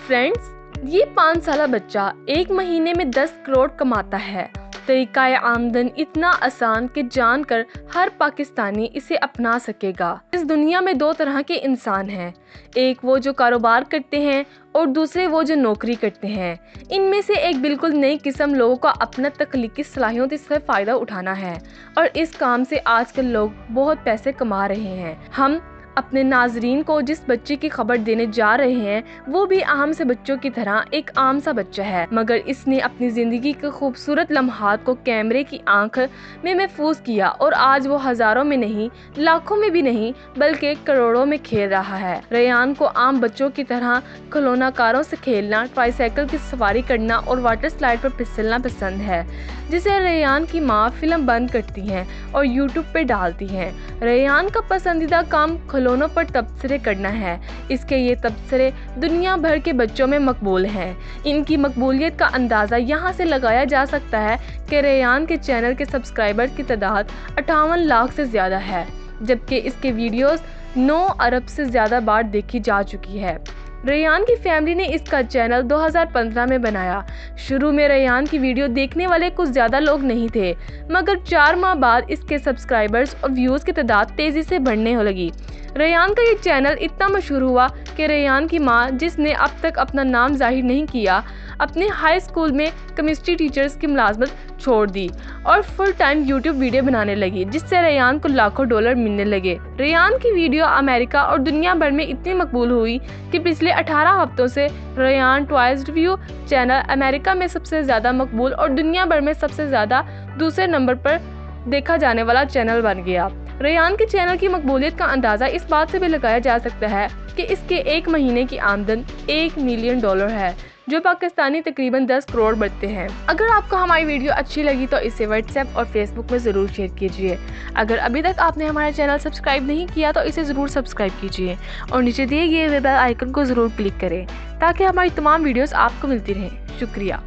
Friends, ये 5 साला बच्चा एक महीने में 10 करोड़ कमाता है। तरीकाए आमदन इतना आसान कि जानकर हर पाकिस्तानी इसे अपना सकेगा। इस दुनिया में 2 तरह के इंसान हैं, एक वो जो कारोबार करते हैं और दूसरे वो जो नौकरी करते हैं। इनमें से एक बिल्कुल नई किस्म लोगों का अपना तख्लीकी सलाहियत से फ़ायदा उठाना है और इस काम से आजकल लोग बहुत पैसे कमा रहे हैं। हम अपने नाजरीन को जिस बच्चे की खबर देने जा रहे हैं वो भी आम से बच्चों की तरह एक आम सा बच्चा है, मगर इसने अपनी ज़िंदगी के खूबसूरत लम्हात को कैमरे की आंख में महफूज किया और आज वो हज़ारों में नहीं, लाखों में भी नहीं, बल्कि करोड़ों में खेल रहा है। रेयान को आम बच्चों की तरह खिलौना कारों से खेलना, ट्राईसाइकिल की सवारी करना और वाटर स्लाइड पर फिसलना पसंद है, जिसे रेयान की माँ फिल्म बंद करती हैं और यूट्यूब पे डालती हैं। रेयान का पसंदीदा काम खिलौनों पर तबसरे करना है। इसके ये तबसरे दुनिया भर के बच्चों में मकबूल हैं। इनकी मकबूलियत का अंदाज़ा यहाँ से लगाया जा सकता है कि रेयान के चैनल के सब्सक्राइबर की तादाद 58 लाख से ज़्यादा है, जबकि इसके वीडियोस 9 अरब से ज़्यादा बार देखी जा चुकी है। रेयान की फैमिली ने इसका चैनल 2015 में बनाया। शुरू में रेयान की वीडियो देखने वाले कुछ ज़्यादा लोग नहीं थे, मगर 4 माह बाद इसके सब्सक्राइबर्स और व्यूज़ की तादाद तेज़ी से बढ़ने लगी। रेयान का ये चैनल इतना मशहूर हुआ कि रेयान की माँ, जिसने अब तक अपना नाम जाहिर नहीं किया, अपने हाई स्कूल में केमिस्ट्री टीचर्स की मुलाजमत छोड़ दी और फुल टाइम यूट्यूब वीडियो बनाने लगी, जिससे रेयान को लाखों डॉलर मिलने लगे। रेयान की वीडियो अमेरिका और दुनिया भर में इतनी मकबूल हुई कि पिछले 18 हफ्तों से Ryan toys review channel America में सबसे ज़्यादा मकबूल और दुनिया भर में सबसे ज़्यादा दूसरे नंबर पर देखा जाने वाला चैनल बन गया। रेयान के चैनल की मकबूलियत का अंदाज़ा इस बात से भी लगाया जा सकता है कि इसके एक महीने की आमदन $1 मिलियन है, जो पाकिस्तानी तकरीबन 10 करोड़ बनते हैं। अगर आपको हमारी वीडियो अच्छी लगी तो इसे व्हाट्सएप और फेसबुक में ज़रूर शेयर कीजिए। अगर अभी तक आपने हमारा चैनल सब्सक्राइब नहीं किया तो इसे ज़रूर सब्सक्राइब कीजिए और नीचे दिए गए बेल आइकन को ज़रूर क्लिक करें ताकि हमारी तमाम वीडियोस आपको मिलती रहें। शुक्रिया।